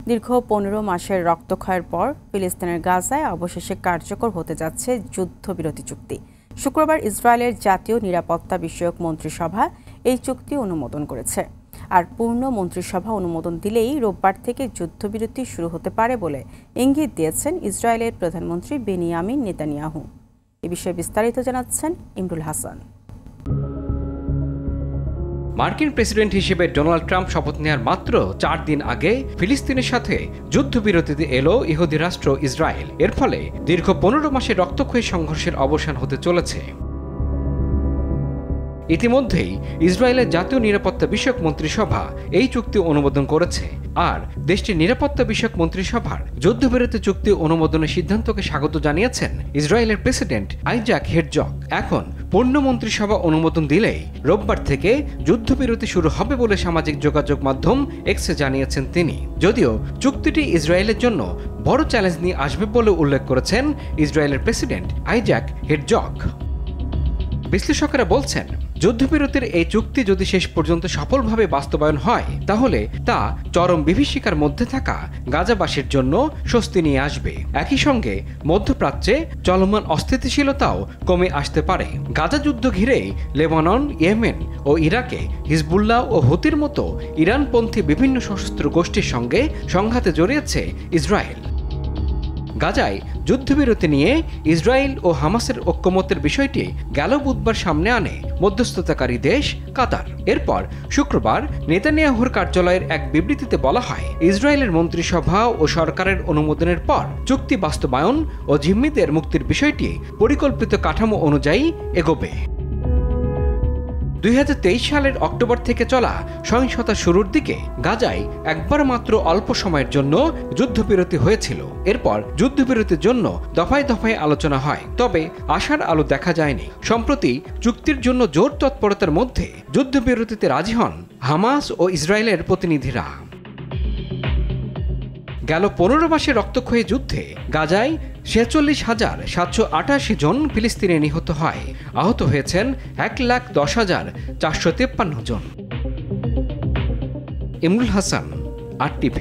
দীর্ঘ ১৫ মাসের রক্তক্ষয়ের পর ফিলিস্তিনের গাজায় অবশেষে কার্যকর হতে যাচ্ছে যুদ্ধবিরতি চুক্তি। শুক্রবার ইসরায়েলের জাতীয় নিরাপত্তা বিষয়ক মন্ত্রিসভা এই চুক্তি অনুমোদন করেছে। আর পূর্ণ মন্ত্রিসভা অনুমোদন দিলেই রোববার থেকে যুদ্ধবিরতি শুরু হতে পারে বলে ইঙ্গিত দিয়েছেন ইসরায়েলের প্রধানমন্ত্রী বেনিয়ামিন নেতানিয়াহু। এ বিষয়ে বিস্তারিত জানাচ্ছেন ইমরুল হাসান। মার্কিন প্রেসিডেন্ট হিসেবে ডোনাল্ড ট্রাম্প শপথ নেওয়ার মাত্র 4 দিন আগে ফিলিস্তিনের সাথে যুদ্ধবিরতিতে এলো ইহুদি রাষ্ট্র ইসরায়েল। এর ফলে দীর্ঘ 15 মাসের রক্তক্ষয়ী সংঘর্ষের অবসান হতে চলেছে। ইতিমধ্যেই ইসরায়েলের জাতীয় নিরাপত্তা বিষয়ক মন্ত্রিসভা এই চুক্তি অনুমোদন করেছে। আর দেশটির নিরাপত্তা বিষয়ক মন্ত্রিসভার যুদ্ধবিরতি চুক্তি অনুমোদনের সিদ্ধান্তকে স্বাগত জানিয়েছেন ইসরায়েলের প্রেসিডেন্ট আইজাক হেরজগ। এখন পূর্ণ মন্ত্রিসভা অনুমোদন দিলেই রোববার থেকে যুদ্ধবিরতি শুরু হবে বলে সামাজিক যোগাযোগ মাধ্যম এক্সে জানিয়েছেন তিনি। যদিও চুক্তিটি ইসরায়েলের জন্য বড় চ্যালেঞ্জ নিয়ে আসবে বলে উল্লেখ করেছেন ইসরায়েলের প্রেসিডেন্ট আইজাক হেরজগ। বিশ্লেষকেরা বলছেন, যুদ্ধবিরতির এই চুক্তি যদি শেষ পর্যন্ত সফলভাবে বাস্তবায়ন হয় তাহলে তা চরম বিভীষিকার মধ্যে থাকা গাজাবাসীর জন্য স্বস্তি নিয়ে আসবে। একই সঙ্গে মধ্যপ্রাচ্যে চলমান অস্থিতিশীলতাও কমে আসতে পারে। গাজা যুদ্ধ ঘিরেই লেবানন, ইয়েমেন ও ইরাকে হিজবুল্লাহ ও হুতির মতো ইরানপন্থী বিভিন্ন সশস্ত্র গোষ্ঠীর সঙ্গে সংঘাতে জড়িয়েছে ইসরায়েল। গাজায় যুদ্ধবিরতি নিয়ে ইসরায়েল ও হামাসের ঐক্যমত্যের বিষয়টি গেল বুধবার সামনে আনে মধ্যস্থতাকারী দেশ কাতার। এরপর শুক্রবার নেতানিয়াহুর কার্যালয়ের এক বিবৃতিতে বলা হয়, ইসরায়েলের মন্ত্রিসভা ও সরকারের অনুমোদনের পর চুক্তি বাস্তবায়ন ও জিম্মিদের মুক্তির বিষয়টি পরিকল্পিত কাঠামো অনুযায়ী এগোবে। 2023 সালের অক্টোবর থেকে চলা সহিংসতা শুরুর দিকে গাজায় একবার মাত্র অল্প সময়ের জন্য যুদ্ধবিরতি হয়েছিল। এরপর যুদ্ধবিরতির জন্য দফায় দফায় আলোচনা হয়, তবে আশার আলো দেখা যায়নি। সম্প্রতি চুক্তির জন্য জোর তৎপরতার মধ্যে যুদ্ধবিরতিতে রাজি হন হামাস ও ইসরায়েলের প্রতিনিধিরা। গেল 15 মাসে রক্তক্ষয়ী যুদ্ধে গাজায় 46,788 জন ফিলিস্তিনি নিহত হয়। আহত হয়েছেন 1,10,453 জন। ইমরুল হাসান, RTV।